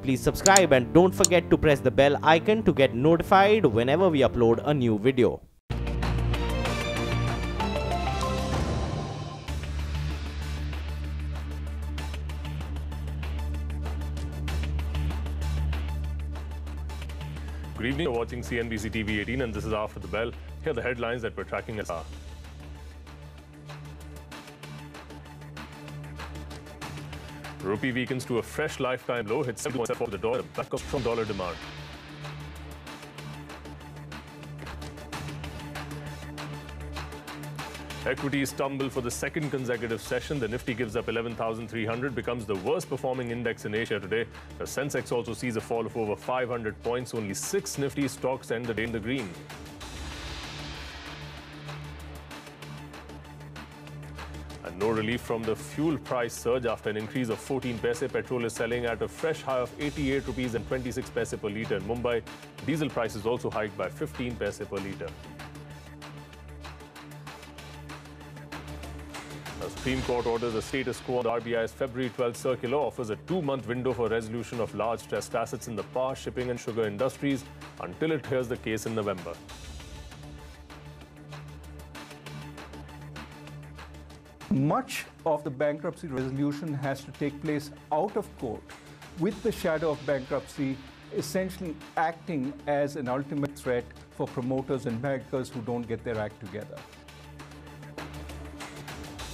please subscribe and don't forget to press the bell icon to get notified whenever we upload a new video. Good evening, you're watching CNBC-TV18 and this is After the Bell. Here are the headlines that we're tracking as are. Rupee weakens to a fresh lifetime low, hits 7.7 for the dollar, back of strong dollar demand. Equities stumble for the second consecutive session. The Nifty gives up 11,300, becomes the worst performing index in Asia today. The Sensex also sees a fall of over 500 points. Only 6 Nifty stocks end the day in the green. And no relief from the fuel price surge after an increase of 14 paise. Petrol is selling at a fresh high of 88 rupees and 26 paise per litre in Mumbai. Diesel prices also hiked by 15 paise per litre. The Supreme Court orders a status quo on the RBI's February 12th circular, offers a 2-month window for resolution of large stressed assets in the power, shipping and sugar industries until it hears the case in November. Much of the bankruptcy resolution has to take place out of court, with the shadow of bankruptcy essentially acting as an ultimate threat for promoters and bankers who don't get their act together.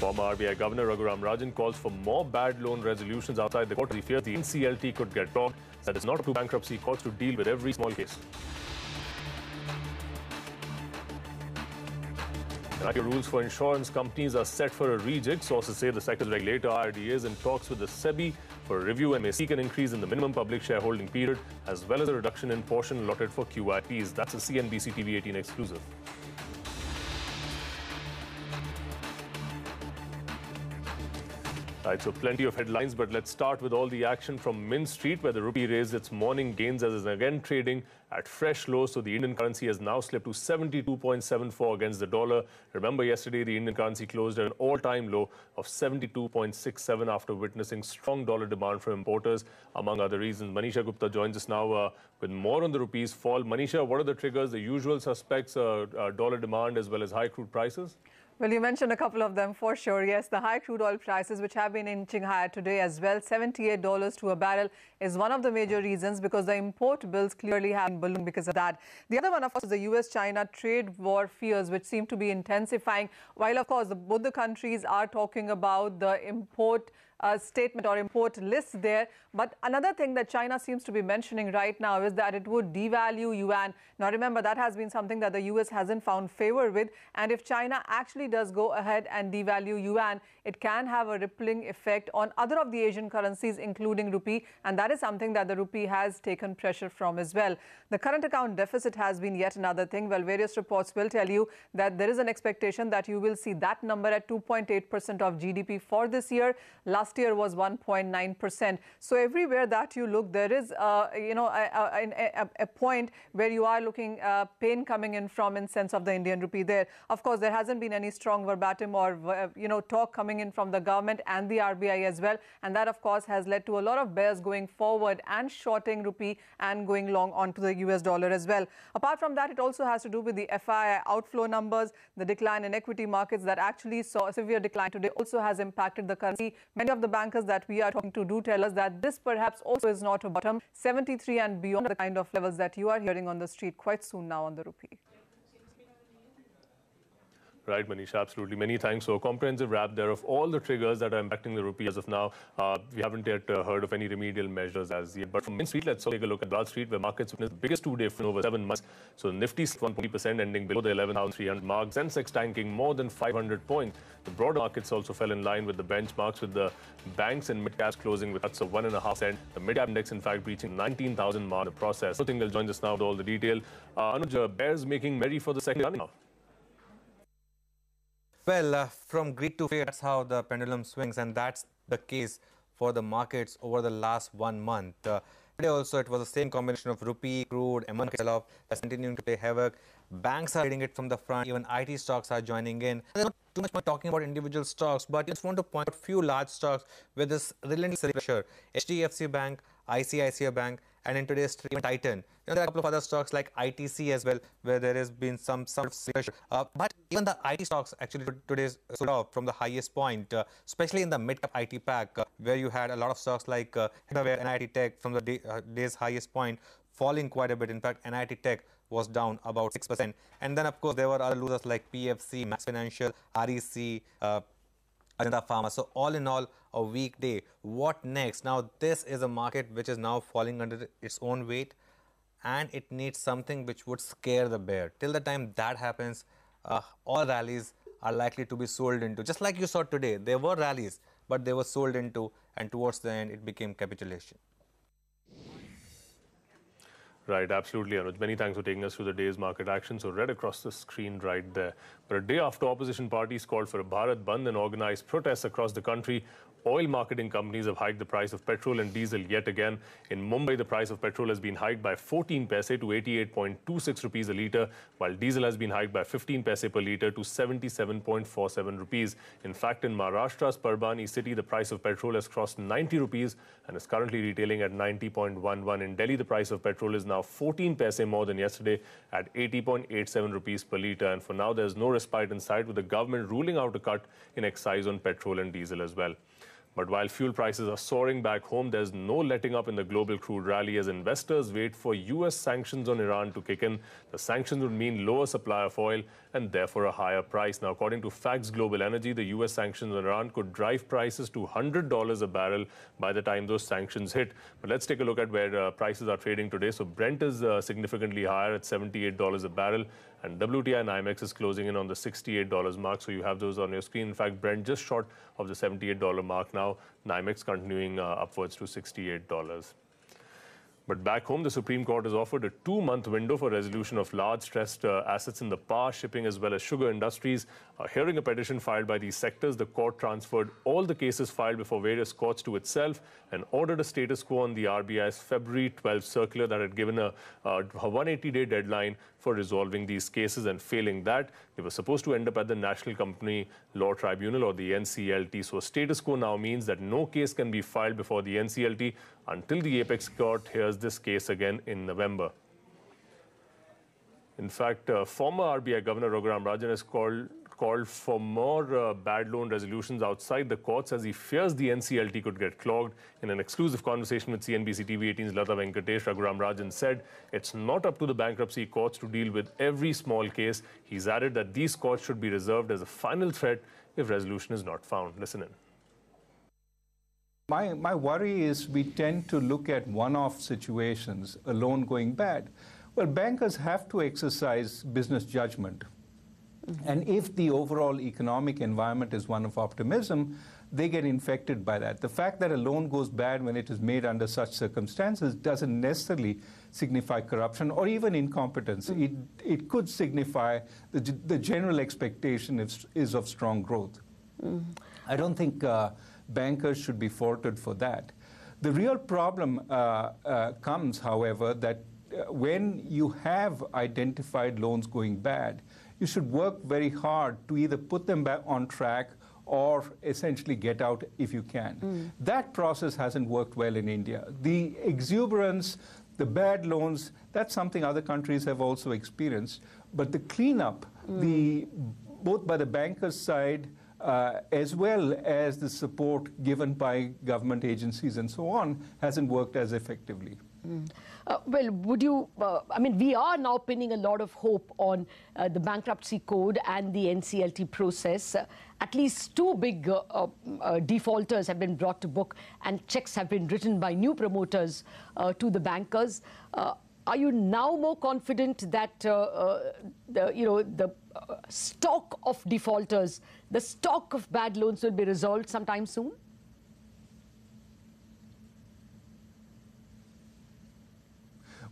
Former RBI Governor Raghuram Rajan calls for more bad loan resolutions outside the court. He fears the NCLT could get blocked. That is not up to bankruptcy courts to deal with every small case. IPO rules for insurance companies are set for a rejig. Sources say the sector's regulator IRDA is in talks with the SEBI for a review and may seek an increase in the minimum public shareholding period as well as a reduction in portion allotted for QIPs. That's a CNBC-TV18 exclusive. Right, so plenty of headlines, but let's start with all the action from Mint Street, where the rupee raised its morning gains as is again trading at fresh lows. So the Indian currency has now slipped to 72.74 against the dollar. Remember, yesterday the Indian currency closed at an all-time low of 72.67 after witnessing strong dollar demand from importers, among other reasons. Manisha Gupta joins us now with more on the rupee's fall. Manisha, what are the triggers? The usual suspects, dollar demand as well as high crude prices? Well, you mentioned a couple of them for sure. Yes, the high crude oil prices, which have been inching higher today as well, $78 to a barrel, is one of the major reasons because the import bills clearly have been ballooned because of that. The other one, of course, is the US-China trade war fears, which seem to be intensifying, while, of course, both the countries are talking about the import statement or import list there. But another thing that China seems to be mentioning right now is that it would devalue yuan. Now, remember, that has been something that the US hasn't found favor with. And if China actually does go ahead and devalue yuan, it can have a rippling effect on other of the Asian currencies, including rupee. And that is something that the rupee has taken pressure from as well. The current account deficit has been yet another thing. Well, various reports will tell you that there is an expectation that you will see that number at 2.8% of GDP for this year. Last year was 1.9%. So everywhere that you look, there is a point where you are looking pain coming in from in sense of the Indian rupee there. Of course, there hasn't been any strong verbatim or talk coming in from the government and the RBI as well, and that of course has led to a lot of bears going forward and shorting rupee and going long onto the US dollar as well. Apart from that, it also has to do with the FII outflow numbers. The decline in equity markets that actually saw a severe decline today also has impacted the currency. Many of the bankers that we are talking to do tell us that this perhaps also is not a bottom. 73 and beyond the kind of levels that you are hearing on the street quite soon now on the rupee. Right, Manisha, absolutely. Many thanks. So a comprehensive wrap there of all the triggers that are impacting the rupee as of now. We haven't yet heard of any remedial measures as yet. But from Main Street, let's take a look at Wall Street, where markets witnessed the biggest two-day fall in over 7 months. So Nifty 1.3% ending below the 11,300 mark. Sensex tanking more than 500 points. The broader markets also fell in line with the benchmarks, with the banks and mid-caps closing with cuts of 1.5%. The mid-cap index, in fact, reaching 19,000 mark in the process. So Tingle joins us now with all the detail. Anuj, bears making merry for the second run now. Well, from greed to fear, that's how the pendulum swings, and that's the case for the markets over the last 1 month. Today also, it was the same combination of rupee, crude, market sell-off that's continuing to play havoc. Banks are hitting it from the front. Even IT stocks are joining in. There's not too much more talking about individual stocks, but I just want to point out a few large stocks with this relentless pressure. HDFC Bank, ICICI Bank, and in today's trade, Titan. There are a couple of other stocks like ITC as well, where there has been some sort of pressure. But even the IT stocks actually today sold off from the highest point, especially in the mid-cap IT pack, where you had a lot of stocks like Hardware, NIT Tech from the day's highest point, falling quite a bit. In fact, NIT Tech was down about 6%. And then, of course, there were other losers like PFC, Max Financial, REC, Ajanta Pharma. So all in all, a weak day. What next? Now, this is a market which is now falling under its own weight, and it needs something which would scare the bear. Till the time that happens, all rallies are likely to be sold into. Just like you saw today, there were rallies, but they were sold into, and towards the end, it became capitulation. Right, absolutely, Anuj. Many thanks for taking us through the day's market action. So read across the screen right there. But a day after opposition parties called for a Bharat Bandh and organized protests across the country, oil marketing companies have hiked the price of petrol and diesel yet again. In Mumbai, the price of petrol has been hiked by 14 paise to 88.26 rupees a litre, while diesel has been hiked by 15 paise per litre to 77.47 rupees. In fact, in Maharashtra's Parbhani city, the price of petrol has crossed 90 rupees and is currently retailing at 90.11. In Delhi, the price of petrol is now 14 paise more than yesterday at 80.87 rupees per litre. And for now, there's no respite in sight, with the government ruling out a cut in excise on petrol and diesel as well. But while fuel prices are soaring back home, there's no letting up in the global crude rally as investors wait for US sanctions on Iran to kick in. The sanctions would mean lower supply of oil and therefore a higher price. Now, according to Facts Global Energy, the US sanctions on Iran could drive prices to $100 a barrel by the time those sanctions hit. But let's take a look at where prices are trading today. So Brent is significantly higher at $78 a barrel, and WTI and NYMEX is closing in on the $68 mark. So you have those on your screen. In fact, Brent just short of the $78 mark now. NYMEX continuing upwards to $68. But back home, the Supreme Court has offered a 2-month window for resolution of large stressed assets in the power, shipping as well as sugar industries. Hearing a petition filed by these sectors, the court transferred all the cases filed before various courts to itself and ordered a status quo on the RBI's February 12 circular that had given a 180-day deadline for resolving these cases. And failing that, they were supposed to end up at the National Company Law Tribunal, or the NCLT. So status quo now means that no case can be filed before the NCLT until the Apex Court hears this case again in November. In fact, former RBI Governor Raghuram Rajan has called for more bad loan resolutions outside the courts, as he fears the NCLT could get clogged. In an exclusive conversation with CNBC-TV18's Lata Venkatesh, Raghuram Rajan said it's not up to the bankruptcy courts to deal with every small case. He's added that these courts should be reserved as a final threat if resolution is not found. Listen in. My worry is we tend to look at one-off situations, a loan going bad. Well, bankers have to exercise business judgment. And if the overall economic environment is one of optimism, they get infected by that. The fact that a loan goes bad when it is made under such circumstances doesn't necessarily signify corruption or even incompetence. It could signify the general expectation is of strong growth. I don't think bankers should be faulted for that. The real problem comes, however, that when you have identified loans going bad, you should work very hard to either put them back on track or essentially get out if you can. That process hasn't worked well in India. The exuberance, the bad loans, that's something other countries have also experienced. But the cleanup, both by the bankers' side, as well as the support given by government agencies and so on, hasn't worked as effectively. Well, would you, I mean, we are now pinning a lot of hope on the bankruptcy code and the NCLT process. At least 2 big defaulters have been brought to book, and checks have been written by new promoters to the bankers. Are you now more confident that the stock of defaulters, the stock of bad loans will be resolved sometime soon?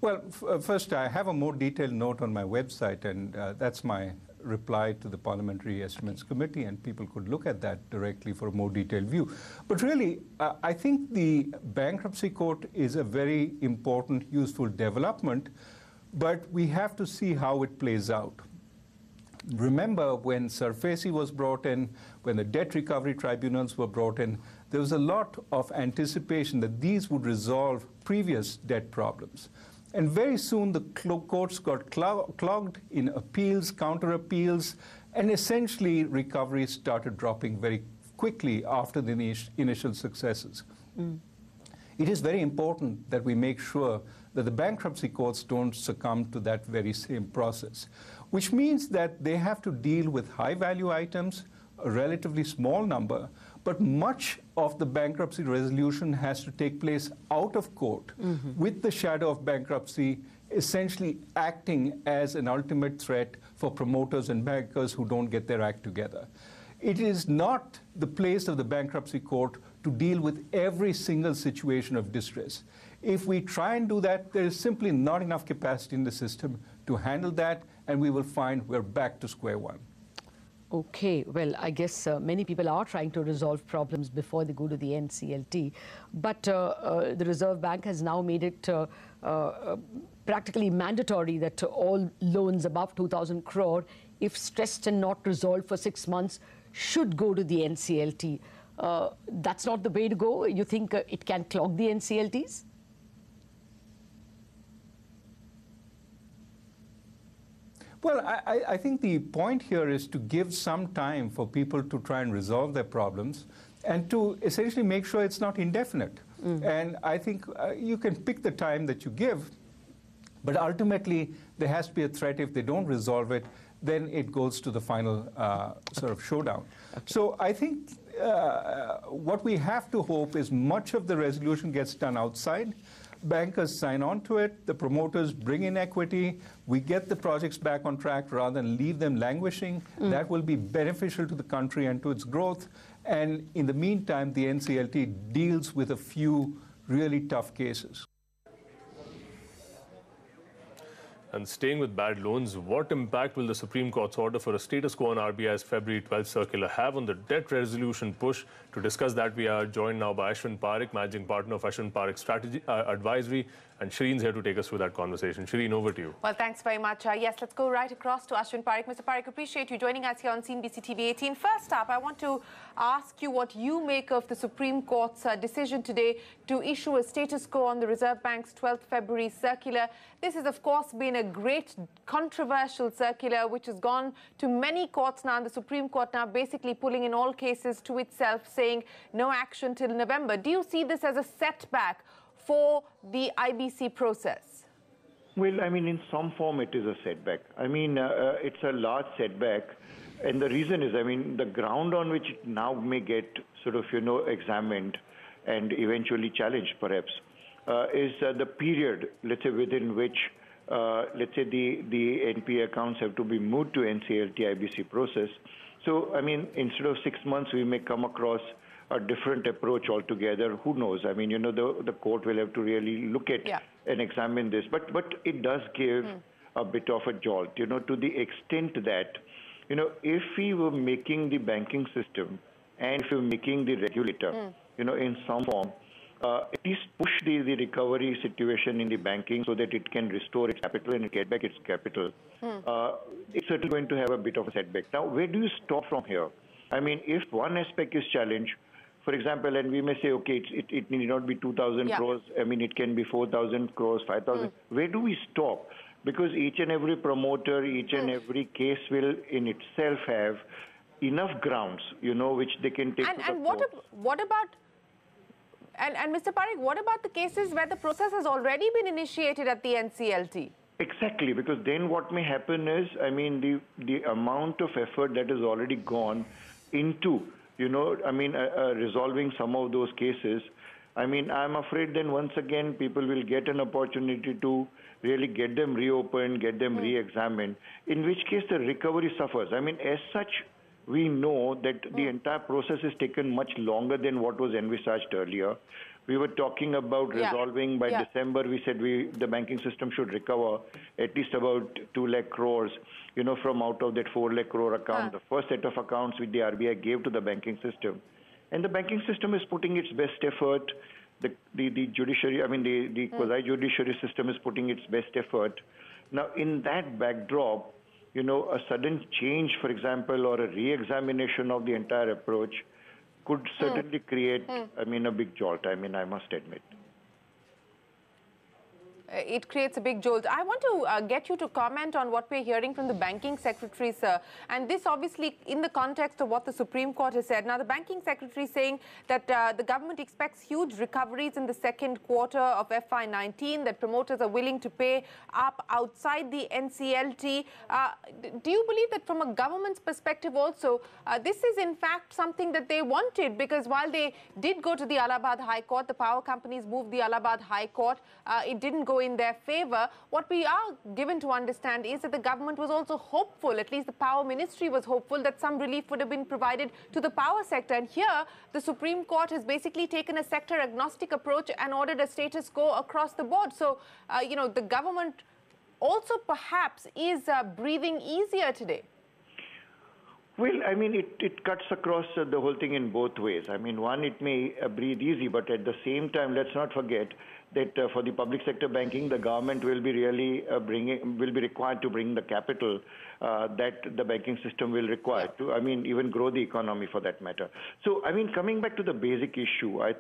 Well, first, I have a more detailed note on my website, and that's my reply to the Parliamentary Estimates Committee, and people could look at that directly for a more detailed view. But really, I think the bankruptcy court is a very important, useful development, but we have to see how it plays out. Remember when SARFAESI was brought in, when the debt recovery tribunals were brought in, there was a lot of anticipation that these would resolve previous debt problems. And very soon the courts got clogged in appeals, counter appeals, and essentially recovery started dropping very quickly after the initial successes. It is very important that we make sure that the bankruptcy courts don't succumb to that very same process, which means that they have to deal with high-value items, a relatively small number, but much of the bankruptcy resolution has to take place out of court with the shadow of bankruptcy essentially acting as an ultimate threat for promoters and bankers who don't get their act together. It is not the place of the bankruptcy court to deal with every single situation of distress. If we try and do that, there is simply not enough capacity in the system to handle that, and we will find we're back to square one. Okay, well, I guess many people are trying to resolve problems before they go to the NCLT, but the Reserve Bank has now made it practically mandatory that all loans above 2,000 crore, if stressed and not resolved for 6 months, should go to the NCLT. That's not the way to go? You think it can clog the NCLTs? Well, I think the point here is to give some time for people to try and resolve their problems and to essentially make sure it's not indefinite. And I think you can pick the time that you give, but ultimately there has to be a threat. If they don't resolve it, then it goes to the final sort of showdown. So I think what we have to hope is much of the resolution gets done outside. Bankers sign on to it, the promoters bring in equity, we get the projects back on track rather than leave them languishing. That will be beneficial to the country and to its growth. And in the meantime, the NCLT deals with a few really tough cases. And staying with bad loans, what impact will the Supreme Court's order for a status quo on RBI's February 12th circular have on the debt resolution push? To discuss that, we are joined now by Ashwin Parekh, Managing Partner of Ashwin Parekh Strategy Advisory, and Shireen's here to take us through that conversation. Shireen, over to you. Well, thanks very much. Yes, let's go right across to Ashwin Parekh. Mr. Parekh, appreciate you joining us here on CNBC-TV18. First up, I want to ask you what you make of the Supreme Court's decision today to issue a status quo on the Reserve Bank's 12th February circular. This has, of course, been a great controversial circular which has gone to many courts now, and the Supreme Court now basically pulling in all cases to itself, saying no action till November. Do you see this as a setback for the IBC process? Well, I mean, in some form it is a setback. I mean, it's a large setback. And the reason is, I mean, the ground on which it now may get sort of, examined and eventually challenged perhaps, is the period, let's say, within which, let's say, the NPA accounts have to be moved to NCLT IBC process. So, I mean, instead of 6 months, we may come across a different approach altogether. Who knows? I mean, the court will have to really look at and examine this. But it does give a bit of a jolt, to the extent that, if we were making the banking system and if we were making the regulator, in some form, at least push the recovery situation in the banking so that it can restore its capital and get back its capital, it's certainly going to have a bit of a setback. Now, where do you stop from here? I mean, if one aspect is challenged, for example, and we may say, okay, it need not be 2,000 crores. I mean, it can be 4,000 crores, 5,000. Where do we stop? Because each and every promoter, each and every case will in itself have enough grounds, which they can take to the court. What about, and Mr. Parekh, what about the cases where the process has already been initiated at the NCLT? Exactly, because then what may happen is, I mean, the amount of effort that has already gone into, resolving some of those cases, I mean, I'm afraid then once again people will get an opportunity to really get them reopened, get them re-examined, in which case the recovery suffers. I mean, as such, we know that the entire process has taken much longer than what was envisaged earlier. We were talking about resolving by December. We said the banking system should recover at least about 2 lakh crores, from out of that 4 lakh crore account, the first set of accounts which the RBI gave to the banking system. And the banking system is putting its best effort. The judiciary, I mean, the quasi-judiciary system is putting its best effort. Now, in that backdrop, a sudden change, for example, or a re-examination of the entire approach could certainly create, I big jolt, I must admit. It creates a big jolt. I want to get you to comment on what we're hearing from the banking secretary, sir. And this obviously in the context of what the Supreme Court has said. Now, the banking secretary is saying that the government expects huge recoveries in the second quarter of FY19, that promoters are willing to pay up outside the NCLT. Do you believe that from a government's perspective also, this is in fact something that they wanted? Because while they did go to the Allahabad High Court, the power companies moved the Allahabad High Court, it didn't go in their favor. What we are given to understand is that the government was also hopeful, at least the power ministry was hopeful, that some relief would have been provided to the power sector. And here, the Supreme Court has basically taken a sector agnostic approach and ordered a status quo across the board. So, the government also perhaps is breathing easier today. Well, it cuts across the whole thing in both ways. One, it may breathe easy, but at the same time, let's not forget that for the public sector banking, the government will be really required to bring the capital that the banking system will require to, even grow the economy for that matter. So, coming back to the basic issue, I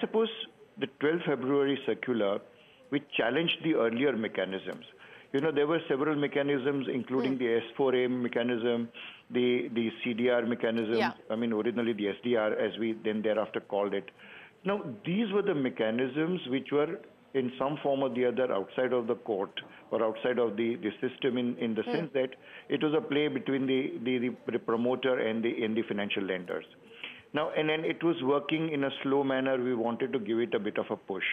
suppose the 12 February circular, which challenged the earlier mechanisms. There were several mechanisms, including the S4A mechanism, the CDR mechanism, originally the SDR, as we then thereafter called it. Now, these were the mechanisms which were in some form or the other outside of the court or outside of the system in the sense that it was a play between the promoter and the financial lenders. Now, and then it was working in a slow manner. We wanted to give it a bit of a push.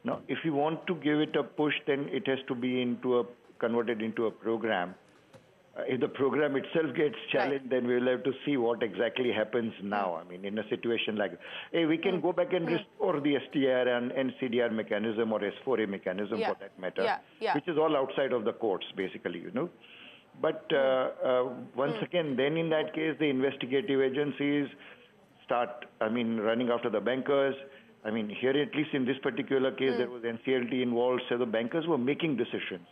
Now, if you want to give it a push, then it has to be converted into a program. If the program itself gets challenged, then we'll have to see what exactly happens now. In a situation like, hey, we can go back and restore the STR and CDR mechanism or S4A mechanism for that matter, which is all outside of the courts, basically, But once again, then in that case, the investigative agencies start, running after the bankers. Here, at least in this particular case, there was NCLT involved, so the bankers were making decisions.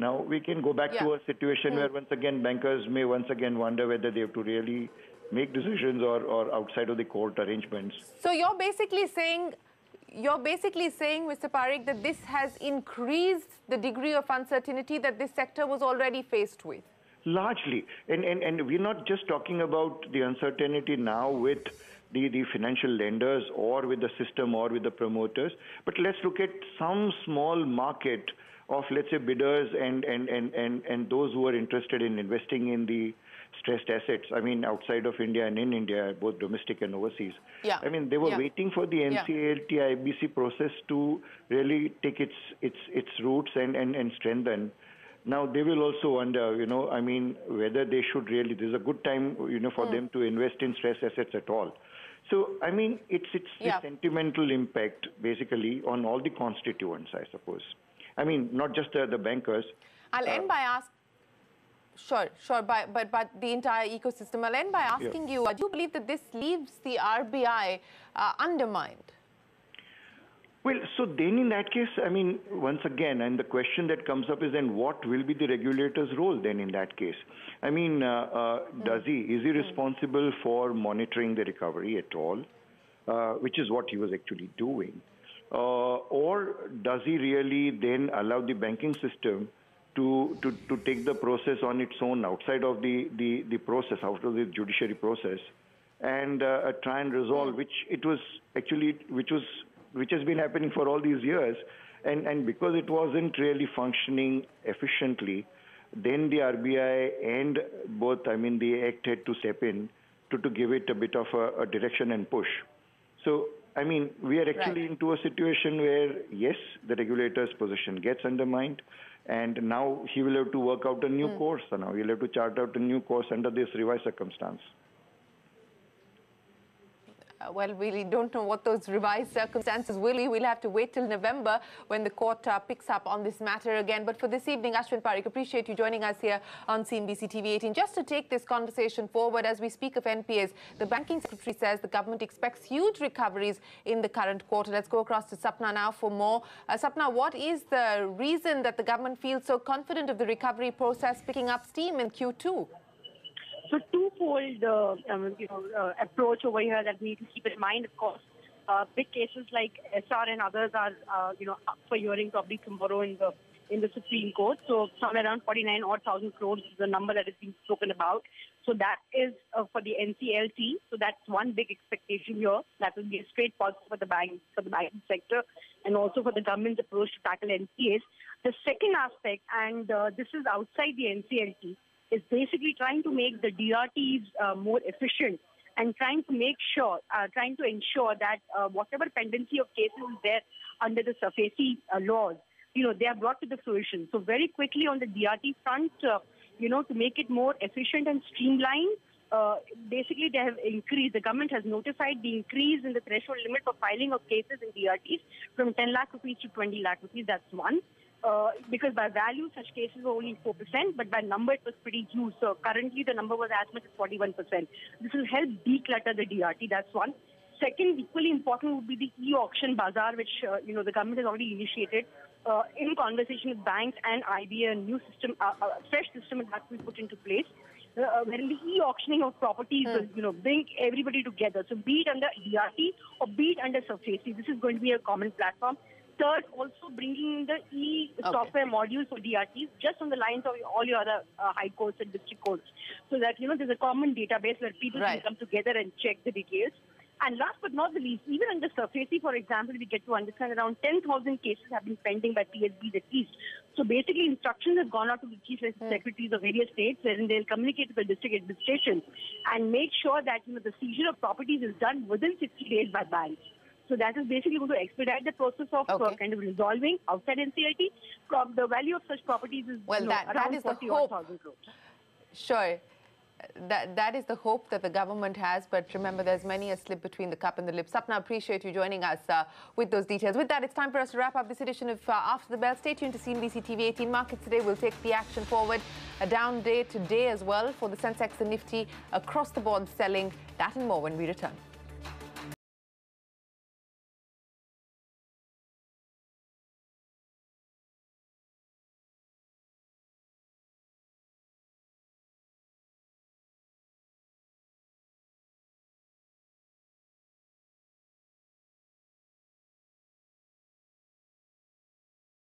Now, we can go back to a situation where, once again, bankers may once again wonder whether they have to really make decisions or outside of the court arrangements. So you're basically saying, Mr. Parikh, that this has increased the degree of uncertainty that this sector was already faced with? Largely. And we're not just talking about the uncertainty now with the financial lenders or with the system or with the promoters, but let's look at some small market of, let's say, bidders and those who are interested in investing in the stressed assets, outside of India and in India, both domestic and overseas. They were waiting for the NCLT IBC process to really take its roots and strengthen. Now, they will also wonder, whether they should really, this is a good time, for them to invest in stressed assets at all. So, it's the sentimental impact, basically, on all the constituents, I suppose. Not just the bankers. I'll end by asking, but the entire ecosystem. I'll end by asking you, do you believe that this leaves the RBI undermined? Well, so then in that case, once again, and the question that comes up is then what will be the regulator's role then in that case? Is he responsible for monitoring the recovery at all, which is what he was actually doing? Or does he really then allow the banking system to take the process on its own outside of the process, out of the judiciary process, and try and resolve, which has been happening for all these years, and because it wasn't really functioning efficiently, then the RBI and both, the Act had to step in to give it a bit of a direction and push. So, we are actually into a situation where, yes, the regulator's position gets undermined, and now he will have to work out a new course. So now he'll have to chart out a new course under this revised circumstance. Well, we don't know what those revised circumstances will be. We'll have to wait till November when the court picks up on this matter again. But for this evening, Ashwin Parikh, appreciate you joining us here on CNBC-TV18. Just to take this conversation forward, as we speak of NPAs, the banking secretary says the government expects huge recoveries in the current quarter. Let's go across to Sapna now for more. Sapna, what is the reason that the government feels so confident of the recovery process picking up steam in Q2? So twofold approach over here that we need to keep in mind. Of course, big cases like SR and others are up for hearing probably tomorrow in the Supreme Court. So somewhere around 49,000 crores is the number that is being spoken about. So that is for the NCLT. So that's one big expectation here. That will be a straight positive for the banking sector and also for the government's approach to tackle NPAs. The second aspect, and this is outside the NCLT, is basically trying to make the DRTs more efficient and trying to ensure that whatever pendency of cases is there under the SAFESI laws, they are brought to the fruition. So very quickly on the DRT front, to make it more efficient and streamlined, basically they have increased, the government has notified the increase in the threshold limit for filing of cases in DRTs from 10 lakh rupees to 20 lakh rupees. That's one. Because by value, such cases were only 4%, but by number, it was pretty huge. So currently, the number was as much as 41%. This will help declutter the DRT. That's one. Second, equally important would be the e-auction bazaar, which, the government has already initiated in conversation with banks and IBA. A new system, a fresh system has to be put into place. Wherein the e-auctioning of properties will, bring everybody together. So be it under DRT or be it under SAFESI, this is going to be a common platform. Third, also bringing the e-software modules for DRTs just on the lines of all your other high courts and district courts, so that, there's a common database where people can come together and check the details. And last but not the least, even under SAFESI, for example, we get to understand around 10,000 cases have been pending by PSBs at least. So basically, instructions have gone out to the chief secretaries of various states, wherein they'll communicate to the district administration and make sure that, the seizure of properties is done within 60 days by banks. So that is basically going to expedite the process of kind of resolving outside NCLT. The value of such properties is that is the hope. Crores. Sure. That is the hope that the government has. But remember, there's many a slip between the cup and the lip. Sapna, appreciate you joining us with those details. With that, it's time for us to wrap up this edition of After the Bell. Stay tuned to CNBC-TV18. Markets today will take the action forward. A down day today as well for the Sensex and Nifty across the board selling. That and more when we return.